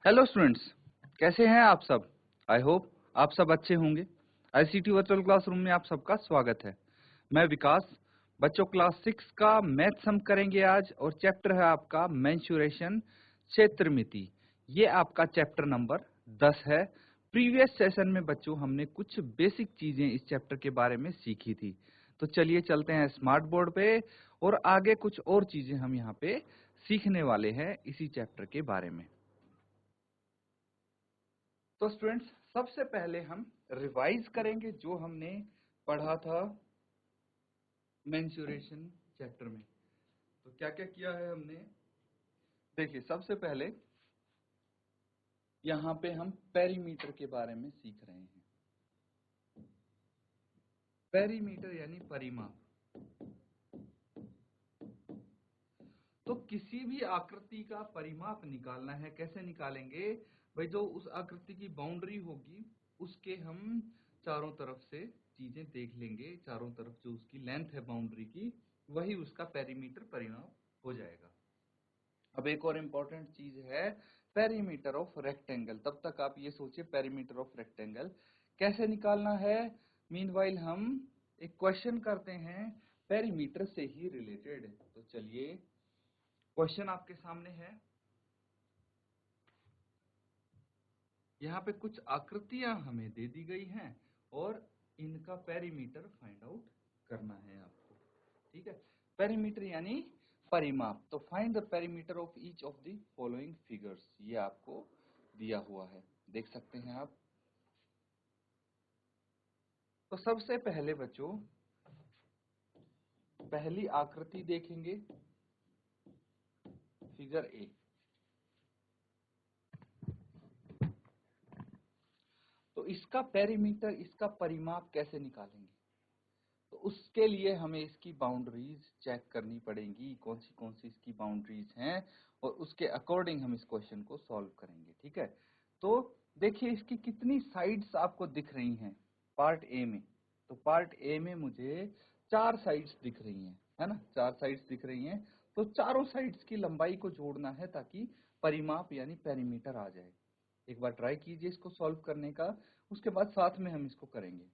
Hello students, कैसे हैं आप सब? आई होप आप सब अच्छे होंगे। आईसीटी वर्चुअल क्लासरूम में आप सबका स्वागत है। मैं विकास। बच्चों, क्लास 6 का मैथ्स हम करेंगे आज और चैप्टर है आपका मेंसुरेशन, क्षेत्रमिति। ये आपका चैप्टर नंबर 10 है। प्रीवियस सेशन में बच्चों हमने कुछ बेसिक चीजें इस चैप्टर के बारे में सीखी थी। तो चलिए चलते हैं स्मार्ट बोर्ड पे और आगे कुछ और चीजें हम यहाँ पे सीखने वाले हैं इसी चैप्टर के बारे में। तो स्टूडेंट्स, सबसे पहले हम रिवाइज करेंगे जो हमने पढ़ा था मेंसुरेशन चैप्टर में। तो क्या क्या किया है हमने? देखिए, सबसे पहले यहाँ पे हम पेरीमीटर के बारे में सीख रहे हैं। पेरीमीटर यानी परिमाप। तो किसी भी आकृति का परिमाप निकालना है, कैसे निकालेंगे भाई? जो उस आकृति की बाउंड्री होगी उसके हम चारों तरफ से चीजें देख लेंगे। चारों तरफ जो उसकी लेंथ है बाउंड्री की, वही उसका पेरीमीटर परिमाप हो जाएगा। अब एक और इम्पोर्टेंट चीज है पेरीमीटर ऑफ रेक्टेंगल। तब तक आप ये सोचिए पेरीमीटर ऑफ रेक्टेंगल कैसे निकालना है। मीनवाइल हम एक क्वेश्चन करते हैं पेरीमीटर से ही रिलेटेड। तो चलिए, क्वेश्चन आपके सामने है। यहाँ पे कुछ आकृतियां हमें दे दी गई हैं और इनका पेरीमीटर फाइंड आउट करना है आपको। ठीक है, पेरीमीटर यानी परिमाप। तो find the perimeter of each of the following figures, ये आपको दिया हुआ है, देख सकते हैं आप। तो सबसे पहले बच्चों पहली आकृति देखेंगे, फिगर ए। तो इसका पेरीमीटर, इसका परिमाप कैसे निकालेंगे? तो उसके लिए हमें इसकी बाउंड्रीज चेक करनी पड़ेंगी, कौन सी इसकी बाउंड्रीज हैं, और उसके अकॉर्डिंग हम इस क्वेश्चन को सॉल्व करेंगे। ठीक है, तो देखिए इसकी कितनी साइड्स आपको दिख रही हैं पार्ट ए में। तो पार्ट ए में मुझे 4 साइड्स दिख रही हैं, है ना? 4 साइड्स दिख रही हैं। तो चारों साइड्स की लंबाई को जोड़ना है ताकि परिमाप यानी पेरीमीटर आ जाए। एक बार ट्राई कीजिए इसको सॉल्व करने का, उसके बाद साथ में हम इसको करेंगे।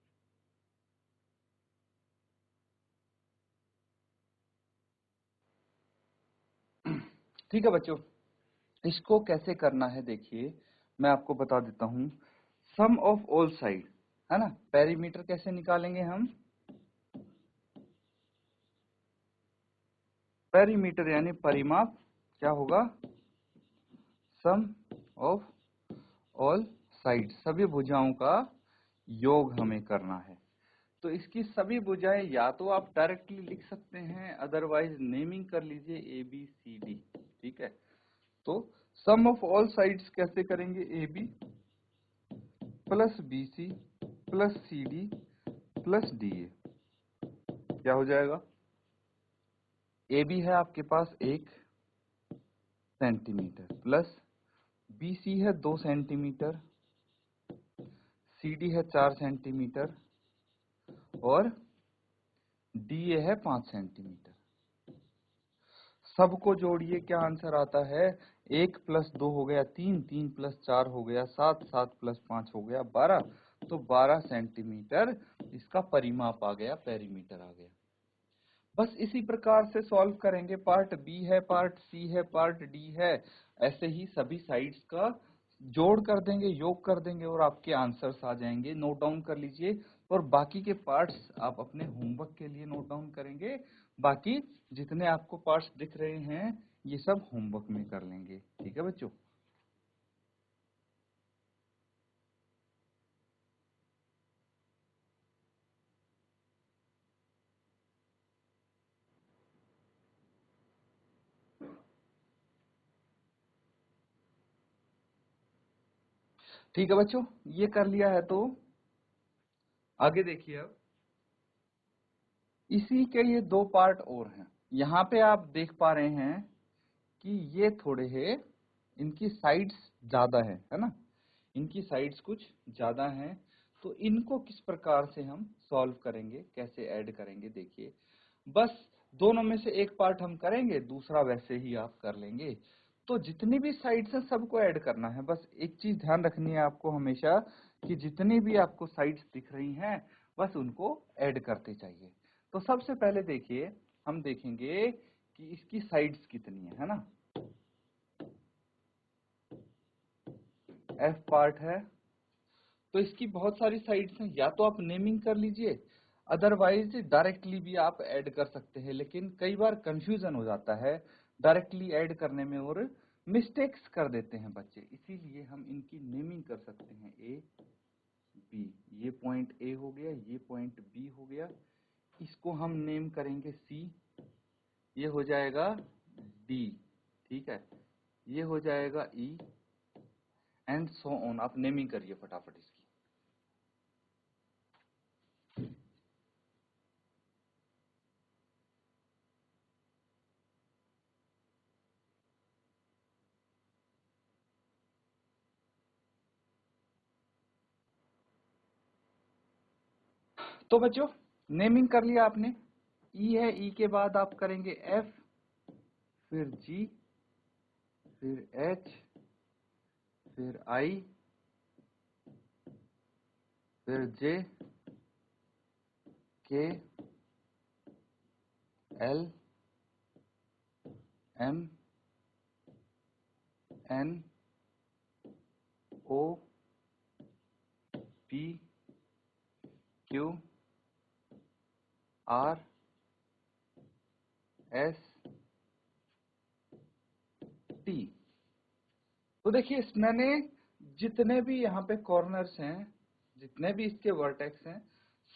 ठीक है बच्चों, इसको कैसे करना है देखिए, मैं आपको बता देता हूं। सम ऑफ ऑल साइड, है ना? पेरीमीटर कैसे निकालेंगे हम? पेरीमीटर यानी परिमाप क्या होगा? सम ऑफ ऑल साइड, सभी भुजाओं का योग हमें करना है। तो इसकी सभी भुजाएं या तो आप डायरेक्टली लिख सकते हैं, अदरवाइज नेमिंग कर लीजिए ए बी सी डी। ठीक है, तो सम ऑफ ऑल साइड्स कैसे करेंगे? A B plus B C plus C D plus D A, क्या हो जाएगा? ए बी है आपके पास 1 सेंटीमीटर प्लस बी सी है 2 सेंटीमीटर, सी डी है 4 सेंटीमीटर और डी ए है 5 सेंटीमीटर। सबको जोड़िए, क्या आंसर आता है? 1 प्लस 2 हो गया 3, 3 प्लस 4 हो गया 7, 7 प्लस 5 हो गया 12। तो 12 सेंटीमीटर इसका परिमाप आ गया, पेरीमीटर आ गया। बस इसी प्रकार से सॉल्व करेंगे। पार्ट बी है, पार्ट सी है, पार्ट डी है, ऐसे ही सभी साइड्स का जोड़ कर देंगे, योग कर देंगे और आपके आंसर्स आ जाएंगे। नोट डाउन कर लीजिए और बाकी के पार्ट्स आप अपने होमवर्क के लिए नोट डाउन करेंगे। बाकी जितने आपको पार्ट्स दिख रहे हैं ये सब होमवर्क में कर लेंगे। ठीक है बच्चों? ठीक है बच्चों, ये कर लिया है तो आगे देखिए। अब इसी के ये 2 पार्ट और हैं। यहाँ पे आप देख पा रहे हैं कि ये थोड़े हैं, इनकी साइड्स ज्यादा है ना? इनकी साइड्स कुछ ज्यादा हैं। तो इनको किस प्रकार से हम सॉल्व करेंगे, कैसे ऐड करेंगे? देखिए, बस दोनों में से एक पार्ट हम करेंगे, दूसरा वैसे ही आप कर लेंगे। तो जितनी भी साइड्स हैं सबको ऐड करना है। बस एक चीज ध्यान रखनी है आपको हमेशा कि जितनी भी आपको साइड्स दिख रही हैं बस उनको ऐड करते जाइए। तो सबसे पहले देखिए हम देखेंगे कि इसकी साइड्स कितनी है ना। एफ पार्ट है तो इसकी बहुत सारी साइड्स हैं, या तो आप नेमिंग कर लीजिए अदरवाइज डायरेक्टली भी आप ऐड कर सकते हैं, लेकिन कई बार कंफ्यूजन हो जाता है डायरेक्टली ऐड करने में और मिस्टेक्स कर देते हैं बच्चे, इसीलिए हम इनकी नेमिंग कर सकते हैं। ए बी, ये पॉइंट ए हो गया, ये पॉइंट बी हो गया, इसको हम नेम करेंगे सी, ये हो जाएगा डी, ठीक है, ये हो जाएगा ई एंड सो ऑन। आप नेमिंग करिए फटाफट इसकी। तो बच्चों नेमिंग कर लिया आपने। ई है, ई के बाद आप करेंगे एफ, फिर जी, फिर एच, फिर आई, फिर J, K, L, M, N, O, P, Q, R, S, T. तो देखिए मैंने जितने भी यहाँ पे कॉर्नर्स हैं, जितने भी इसके वर्टेक्स हैं,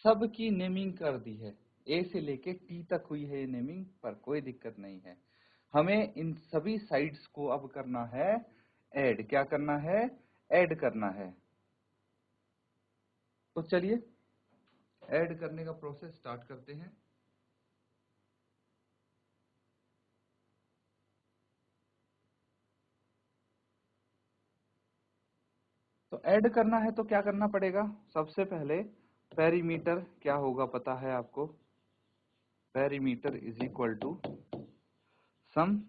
सब की नेमिंग कर दी है। ए से लेके टी तक हुई है ये नेमिंग, पर कोई दिक्कत नहीं है। हमें इन सभी साइड्स को अब करना है ऐड। क्या करना है? ऐड करना है। तो चलिए ऐड करने का प्रोसेस स्टार्ट करते हैं। तो ऐड करना है तो क्या करना पड़ेगा? सबसे पहले पेरीमीटर क्या होगा पता है आपको? Perimeter is equal to sum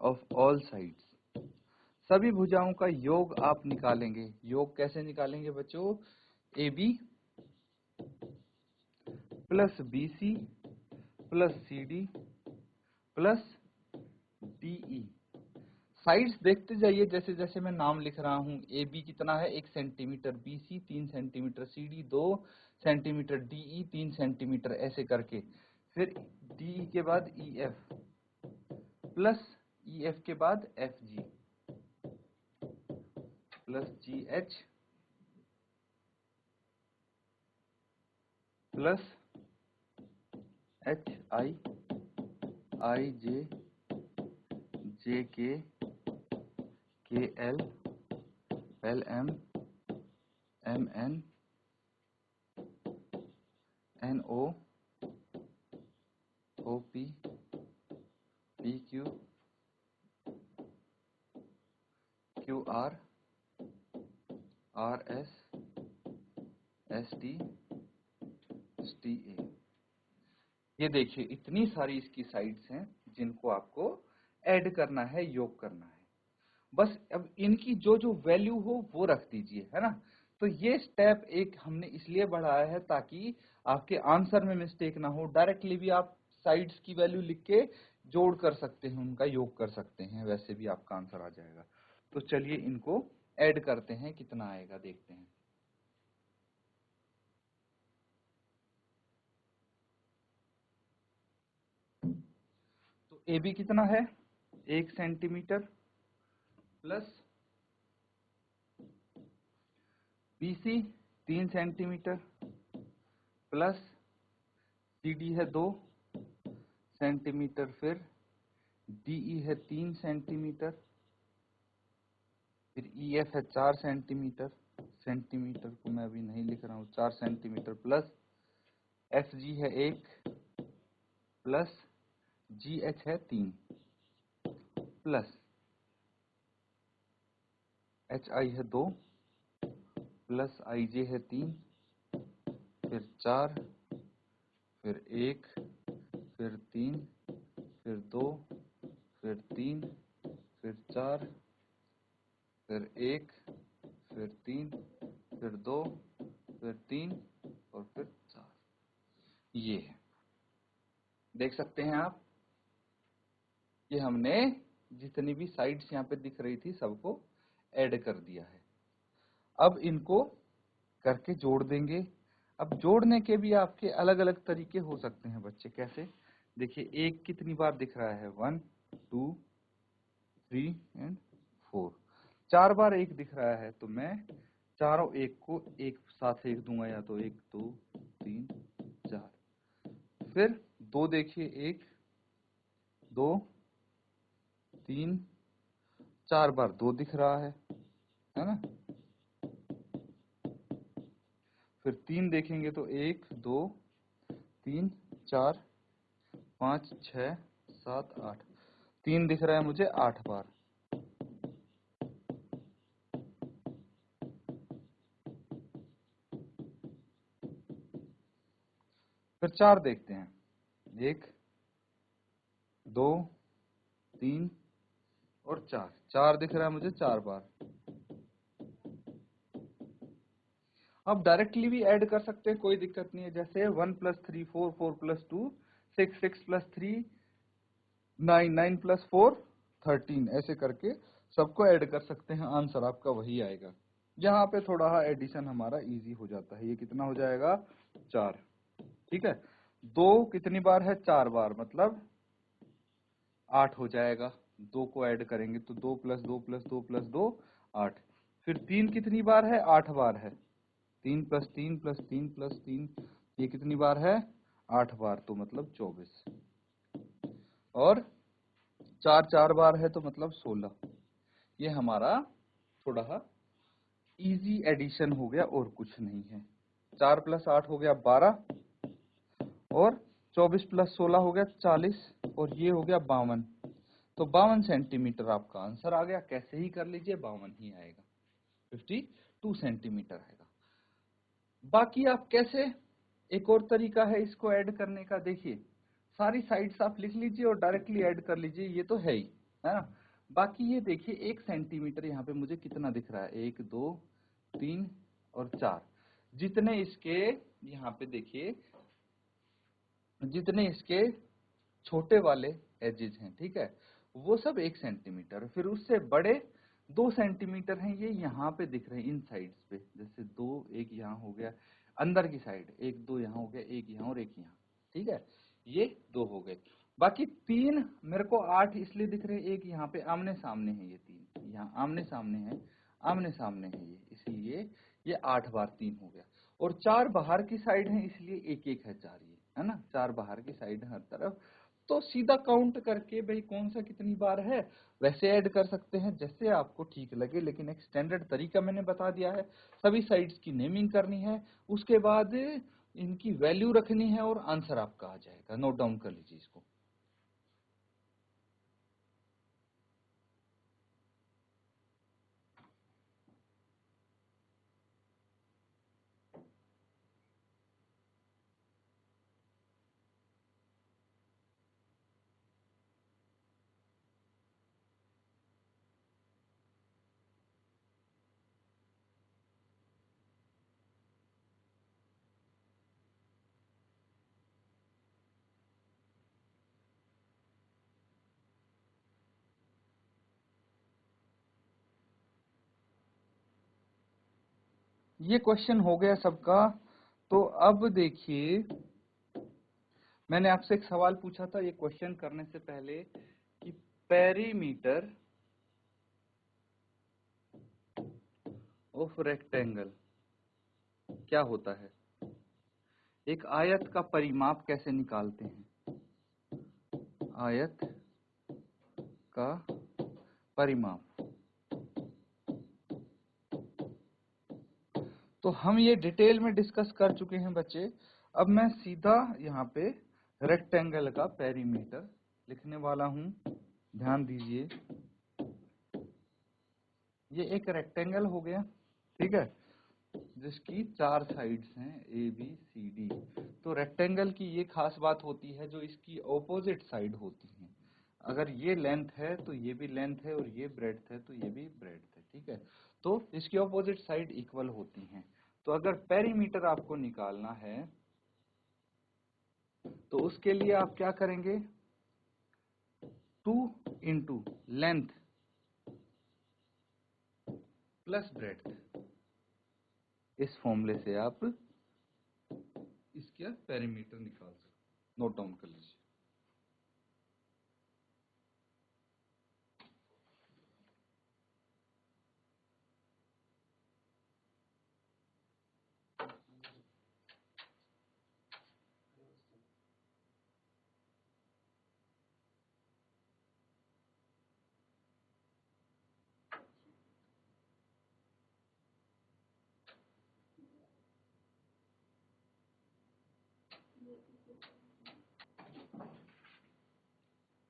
of all sides. सभी भुजाओं का योग आप निकालेंगे। योग कैसे निकालेंगे बच्चों? A B plus B C plus C D plus D E. Sides देखते जाइए जैसे जैसे मैं नाम लिख रहा हूं। ए बी कितना है? 1 centimetre, B C 3 centimetre, C D 2 centimetre, D E 3 centimetre, ऐसे करके। फिर डी ई के बाद E F plus E F के बाद F G plus G H plus H I, I J, J K, L, L M, N, N O, P, Q, R, S, T, A. ये देखिए इतनी सारी इसकी sides हैं जिनको आपको ऐड करना है, योग करना है। बस अब इनकी जो जो वैल्यू हो वो रख दीजिए, है ना। तो ये स्टेप एक हमने इसलिए बढ़ाया है ताकि आपके आंसर में मिस्टेक ना हो। डायरेक्टली भी आप साइड्स की वैल्यू लिख के जोड़ कर सकते हैं, उनका योग कर सकते हैं, वैसे भी आपका आंसर आ जाएगा। तो चलिए इनको ऐड करते हैं, कितना आएगा देखते हैं। तो ए बी कितना है? 1 centimetre plus B C 3 centimetre plus C D है 2 सेंटीमीटर, फिर डी ई है 3 सेंटीमीटर, फिर ई एफ है 4 सेंटीमीटर। सेंटीमीटर को मैं अभी नहीं लिख रहा हूँ, 4 सेंटीमीटर प्लस एफ जी है 1 प्लस जी एच है 3 प्लस एच आई है 2 प्लस आई जे है 3, फिर 4, फिर 1, फिर 3, फिर 2, फिर 3, फिर 4, फिर 1, फिर 3, फिर 2, फिर 3 और फिर 4। ये है, देख सकते हैं आप, ये हमने जितनी भी साइड्स यहाँ पे दिख रही थी सबको ऐड कर दिया है। अब इनको करके जोड़ देंगे। अब जोड़ने के भी आपके अलग अलग तरीके हो सकते हैं बच्चे। कैसे? देखिए, एक कितनी बार दिख रहा है? 1, 2, 3 एंड 4। 4 बार एक दिख रहा है, तो मैं चारों एक को एक साथ लिख दूंगा, या तो 1, 2, 3, 4। फिर 2 देखिए, 1, 2, 3, 4 बार 2 दिख रहा है ना? फिर 3 देखेंगे तो 1, 2, 3, 4, 5, 6, 7, 8। 3 दिख रहा है मुझे 8 बार। फिर 4 देखते हैं, 1, 2, 3 और 4। 4 दिख रहा है मुझे 4 बार। अब डायरेक्टली भी ऐड कर सकते हैं, कोई दिक्कत नहीं है। जैसे 1 + 3 4, 4 + 2 6, 6 + 3 9, 9 + 4 13, ऐसे करके सबको ऐड कर सकते हैं। आंसर आपका वही आएगा। यहाँ पे थोड़ा एडिशन हमारा इजी हो जाता है। ये कितना हो जाएगा? 4। ठीक है। 2 कितनी बार है? 4 बार, मतलब 8 हो जाएगा। 2 को ऐड करेंगे तो 2 + 2 + 2 + 2 8। फिर 3 कितनी बार है? 8 बार है। 3 + 3 + 3 + 3, ये कितनी बार है? 8 बार, तो मतलब 24। और 4 4 बार है, तो मतलब 16। ये हमारा थोड़ा इजी एडिशन हो गया, और कुछ नहीं है। 4 + 8 हो गया 12, और 24 + 16 हो गया 40, और ये हो गया 52। तो 52 सेंटीमीटर आपका आंसर आ गया। कैसे ही कर लीजिए, 52 ही आएगा। 52 सेंटीमीटर आएगा। बाकी आप कैसे, एक और तरीका है इसको ऐड करने का। देखिए, सारी साइड्स आप लिख लीजिए और डायरेक्टली ऐड कर लीजिए, ये तो है ही, है ना। बाकी ये देखिए, 1 सेंटीमीटर यहाँ पे मुझे कितना दिख रहा है? 1, 2, 3 और 4। जितने इसके यहाँ पे देखिए, जितने इसके छोटे वाले एजेस हैं, ठीक है, वो सब 1 सेंटीमीटर। फिर उससे बड़े 2 सेंटीमीटर हैं, ये यहाँ पे दिख रहे हैं इन साइड्स पे। जैसे 2, एक यहाँ हो गया अंदर की साइड, 1, 2 यहाँ हो गया, एक यहाँ और एक यहाँ, ठीक है, ये 2 हो गए। बाकी 3 मेरे को 8 इसलिए दिख रहे हैं, एक यहाँ पे आमने सामने है, ये 3 यहाँ आमने सामने है, आमने सामने है ये, इसलिए ये 8 बार 3 हो गया। और 4 बाहर की साइड है, इसलिए 1 1 है 4, ये है ना। 4 बाहर की साइड है हर तरफ, तो सीधा काउंट करके भाई कौन सा कितनी बार है वैसे ऐड कर सकते हैं, जैसे आपको ठीक लगे। लेकिन एक स्टैंडर्ड तरीका मैंने बता दिया है। सभी साइड्स की नेमिंग करनी है, उसके बाद इनकी वैल्यू रखनी है, और आंसर आपका आ जाएगा। नोट डाउन कर लीजिए इसको। ये क्वेश्चन हो गया सबका। तो अब देखिए, मैंने आपसे एक सवाल पूछा था ये क्वेश्चन करने से पहले कि पेरीमीटर ऑफ रेक्टेंगल क्या होता है, एक आयत का परिमाप कैसे निकालते हैं। आयत का परिमाप। तो हम ये डिटेल में डिस्कस कर चुके हैं बच्चे। अब मैं सीधा यहाँ पे रेक्टेंगल का पेरीमीटर लिखने वाला हूं। ध्यान दीजिए, ये एक रेक्टेंगल हो गया, ठीक है, जिसकी 4 साइड्स हैं, ए बी सी डी। तो रेक्टेंगल की ये खास बात होती है, जो इसकी ऑपोजिट साइड होती है, अगर ये लेंथ है तो ये भी लेंथ है, और ये ब्रेड्थ है तो ये भी ब्रेड्थ है, ठीक है। तो इसकी ऑपोजिट साइड इक्वल होती हैं। तो अगर पेरीमीटर आपको निकालना है तो उसके लिए आप क्या करेंगे, 2 इंटू लेंथ प्लस ब्रेड्थ, इस फॉर्मूले से आप इसका पेरीमीटर निकाल सकते। नोट डाउन कर लीजिए।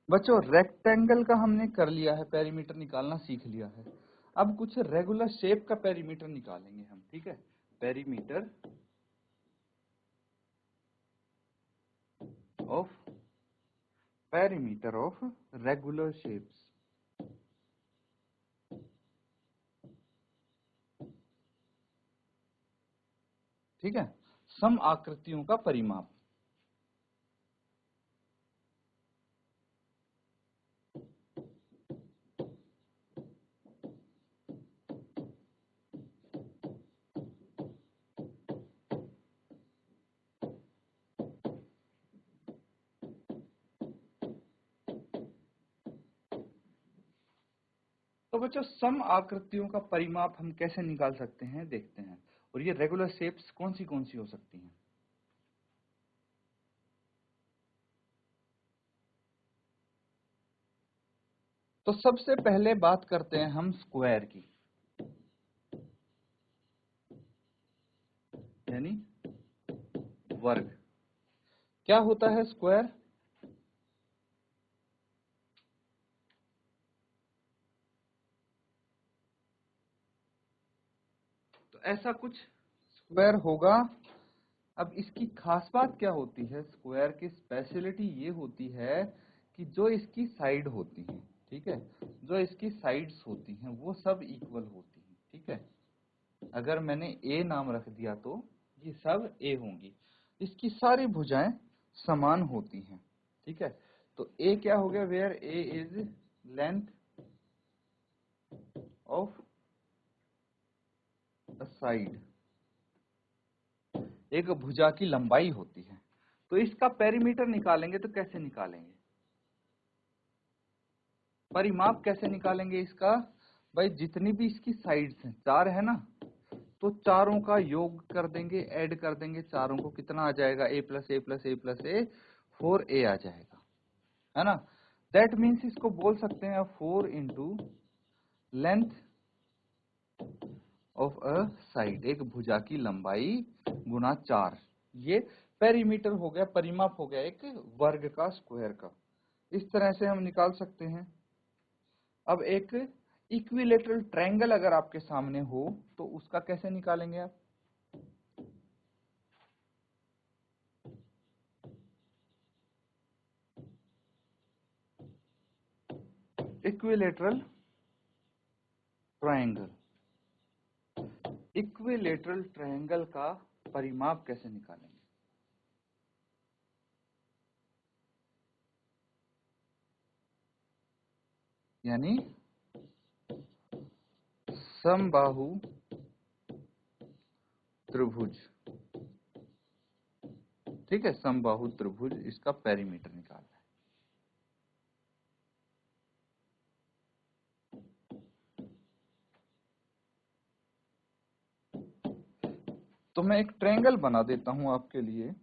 बच्चों रेक्टेंगल का हमने कर लिया है, पेरीमीटर निकालना सीख लिया है। अब कुछ रेगुलर शेप का पेरीमीटर निकालेंगे हम, ठीक है। पेरीमीटर ऑफ रेगुलर शेप्स, ठीक है। सम आकृतियों का परिमाप। तो बच्चों सम आकृतियों का परिमाप हम कैसे निकाल सकते हैं, देखते हैं। और ये रेगुलर शेप्स कौन सी हो सकती हैं। तो सबसे पहले बात करते हैं हम स्क्वायर की, यानी वर्ग। क्या होता है स्क्वायर? तो ऐसा कुछ स्क्वायर होगा। अब इसकी खास बात क्या होती है, स्क्वायर की स्पेशलिटी ये होती है कि जो इसकी साइड होती हैं, ठीक है, जो इसकी साइड्स होती हैं वो सब इक्वल होती हैं, ठीक है। अगर मैंने ए नाम रख दिया तो ये सब ए होंगी। इसकी सारी भुजाएं समान होती हैं, ठीक है। तो ए क्या हो गया, where A is length of a side, एक भुजा की लंबाई होती है। तो इसका पेरीमीटर निकालेंगे तो कैसे निकालेंगे, परिमाप कैसे निकालेंगे इसका? भाई जितनी भी इसकी साइड्स हैं, 4 है ना, तो चारों का योग कर देंगे, ऐड कर देंगे चारों को, कितना आ जाएगा, a plus A plus A plus A, 4a आ जाएगा, है ना। दैट मीन्स इसको बोल सकते हैं 4 into length of a side, एक भुजा की लंबाई गुना 4। ये पेरीमीटर हो गया, परिमाप हो गया एक वर्ग का, स्क्वायर का। इस तरह से हम निकाल सकते हैं। अब एक इक्विलेटरल ट्रायंगल अगर आपके सामने हो तो उसका कैसे निकालेंगे आप? इक्विलेटरल ट्रायंगल, इक्विलेटरल ट्रायंगल का परिमाप कैसे निकालेंगे? यानी समबाहु त्रिभुज, ठीक है, समबाहु त्रिभुज, इसका पेरीमीटर निकालना है। तो मैं एक ट्रायंगल बना देता हूं आपके लिए।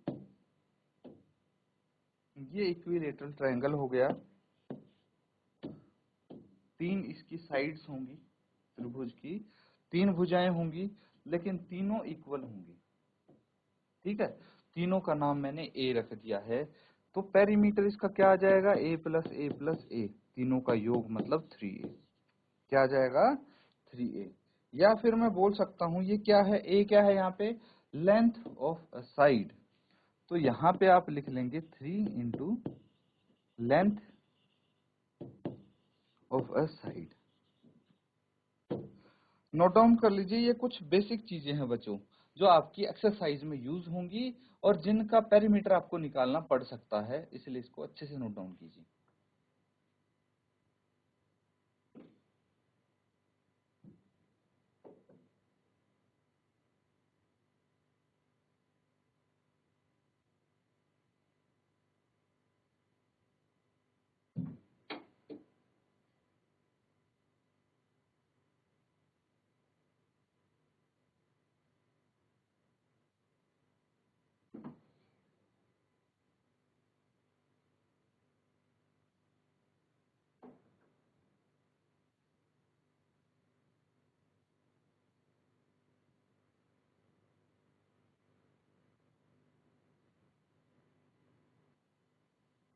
ये इक्विलेटरल ट्रायंगल हो गया, 3 इसकी साइड्स होंगी त्रिभुज की, 3 भुजाएं होंगी, लेकिन तीनों इक्वल होंगी, ठीक है। तीनों का नाम मैंने ए रख दिया है। तो पेरीमीटर इसका क्या आ जाएगा, ए प्लस ए प्लस ए, तीनों का योग मतलब 3a। क्या आ जाएगा, 3a। या फिर मैं बोल सकता हूं ये क्या है, a क्या है यहाँ पे, लेंथ ऑफ अ साइड। तो यहाँ पे आप लिख लेंगे 3 into length of a side. Note down कर लीजिए, ये कुछ बेसिक चीजें हैं बच्चों जो आपकी एक्सरसाइज में यूज होंगी और जिनका पेरीमीटर आपको निकालना पड़ सकता है, इसलिए इसको अच्छे से नोट डाउन कीजिए।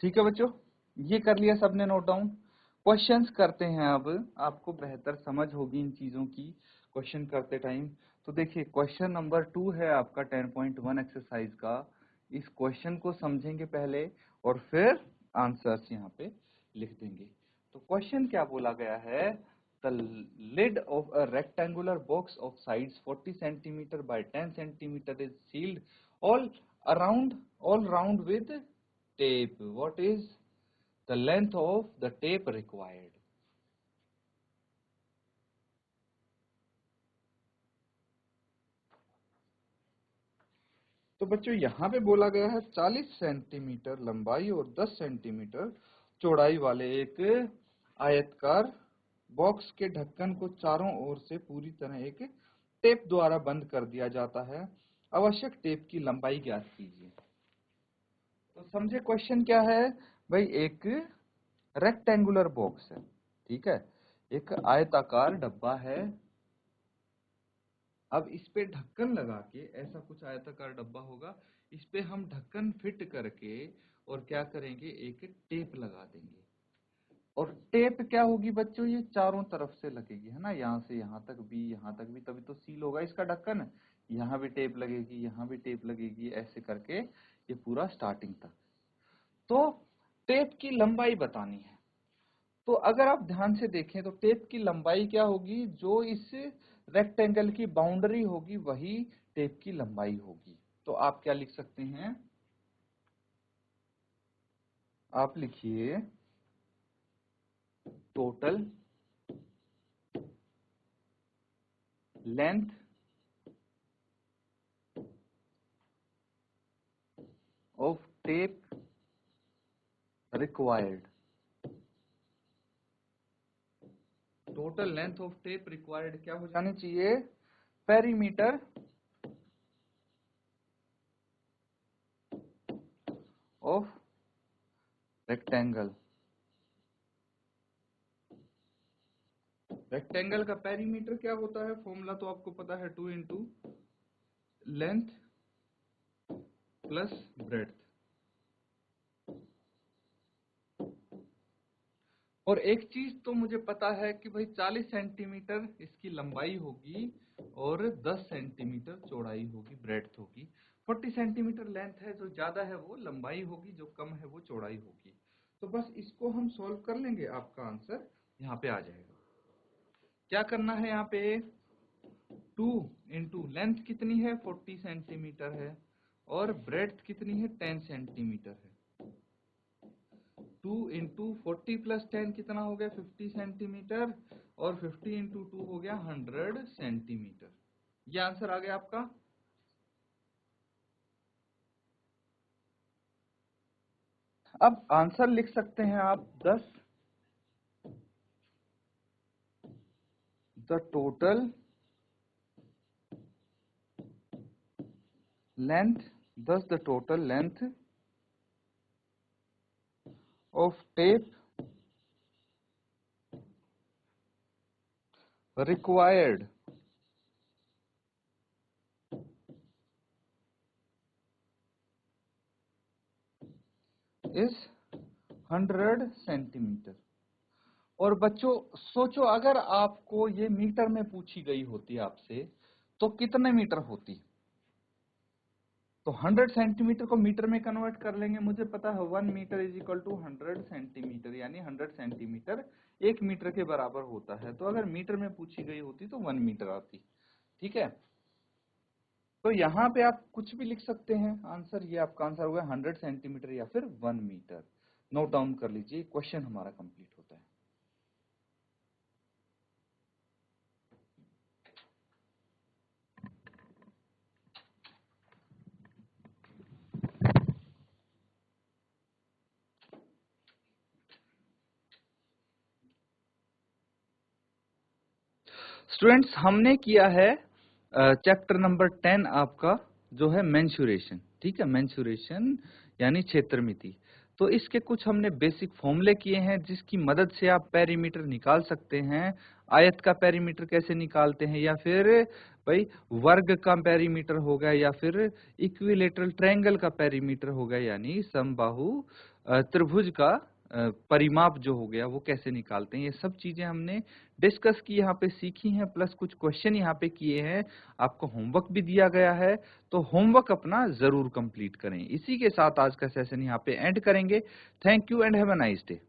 ठीक है बच्चों, ये कर लिया सबने नोट डाउन। क्वेश्चंस करते हैं अब, आपको बेहतर समझ होगी इन चीजों की क्वेश्चन करते टाइम। तो देखिए क्वेश्चन नंबर 2 है आपका 10.1 एक्सरसाइज का। इस क्वेश्चन को समझेंगे पहले और फिर आंसर्स यहाँ पे लिख देंगे। तो क्वेश्चन क्या बोला गया है, the lid of a rectangular box of sides 40 centimeter by 10 centimeter is sealed all all round with tape. What is the length of the tape required? तो बच्चों यहाँ पे बोला गया है 40 सेंटीमीटर लंबाई और 10 सेंटीमीटर चौड़ाई वाले एक आयतकार बॉक्स के ढक्कन को चारों ओर से पूरी तरह एक टेप द्वारा बंद कर दिया जाता है। आवश्यक टेप की लंबाई ज्ञात कीजिए। तो समझे क्वेश्चन क्या है भाई, एक रेक्टेंगुलर बॉक्स है, ठीक है, एक आयताकार डब्बा है। अब इस पे ढक्कन लगा के, ऐसा कुछ आयताकार डब्बा होगा, इस पे हम ढक्कन फिट करके और क्या करेंगे, एक टेप लगा देंगे। और टेप क्या होगी बच्चों, ये चारों तरफ से लगेगी, है ना, यहाँ से यहाँ तक भी, यहाँ तक भी, तभी तो सील होगा इसका ढक्कन। यहाँ भी टेप लगेगी, यहाँ भी टेप लगेगी, ऐसे करके ये पूरा स्टार्टिंग तक। तो टेप की लंबाई बतानी है। तो अगर आप ध्यान से देखें तो टेप की लंबाई क्या होगी, जो इस रेक्टेंगल की बाउंड्री होगी वही टेप की लंबाई होगी। तो आप क्या लिख सकते हैं, आप लिखिए total length of tape required. Total length of tape required क्या हो जानी चाहिए, पेरीमीटर ऑफ रेक्टेंगल। रेक्टेंगल का पेरीमीटर क्या होता है, फॉर्मूला तो आपको पता है, 2 इंटू लेंथ प्लस ब्रेड्थ। और एक चीज तो मुझे पता है कि भाई 40 सेंटीमीटर इसकी लंबाई होगी और 10 सेंटीमीटर चौड़ाई होगी, ब्रेड्थ होगी। 40 सेंटीमीटर लेंथ है, जो ज्यादा है वो लंबाई होगी, जो कम है वो चौड़ाई होगी। तो बस इसको हम सॉल्व कर लेंगे, आपका आंसर यहाँ पे आ जाएगा। क्या करना है यहाँ पे, 2 इंटू लेंथ कितनी है 40 सेंटीमीटर है और ब्रेड्थ कितनी है 10 सेंटीमीटर है। 2 इंटू 40 प्लस 10 कितना हो गया 50 सेंटीमीटर और 50 इंटू 2 हो गया 100 सेंटीमीटर। ये आंसर आ गया आपका। अब आंसर लिख सकते हैं आप 10 the total length, 10 the total length of tape required is 100 centimetre. और बच्चों सोचो, अगर आपको ये मीटर में पूछी गई होती आपसे तो कितने मीटर होती, तो 100 सेंटीमीटर को मीटर में कन्वर्ट कर लेंगे। मुझे पता है 1 metre is equal to 100 centimetre, यानी 100 सेंटीमीटर 1 मीटर के बराबर होता है। तो अगर मीटर में पूछी गई होती तो 1 मीटर आती। ठीक है, तो यहाँ पे आप कुछ भी लिख सकते हैं आंसर। ये आपका आंसर होगा 100 सेंटीमीटर या फिर 1 मीटर। नोट डाउन कर लीजिए, क्वेश्चन हमारा कंप्लीट होता है। स्टूडेंट्स, हमने किया है चैप्टर नंबर 10 आपका जो है मेंसुरेशन। ठीक है, मेंसुरेशन यानी क्षेत्रमिति। तो इसके कुछ हमने बेसिक फॉर्मूले किए हैं जिसकी मदद से आप पेरीमीटर निकाल सकते हैं। आयत का पेरीमीटर कैसे निकालते हैं, या फिर भाई वर्ग का पेरीमीटर हो गया, या फिर इक्विलेटरल ट्रायंगल का पेरीमीटर हो गया, यानी समबाहु त्रिभुज का परिमाप जो हो गया वो कैसे निकालते हैं। ये सब चीजें हमने डिस्कस की, यहाँ पे सीखी हैं, प्लस कुछ क्वेश्चन यहाँ पे किए हैं। आपको होमवर्क भी दिया गया है, तो होमवर्क अपना जरूर कंप्लीट करें। इसी के साथ आज का सेशन यहाँ पे एंड करेंगे। Thank you and have a nice day.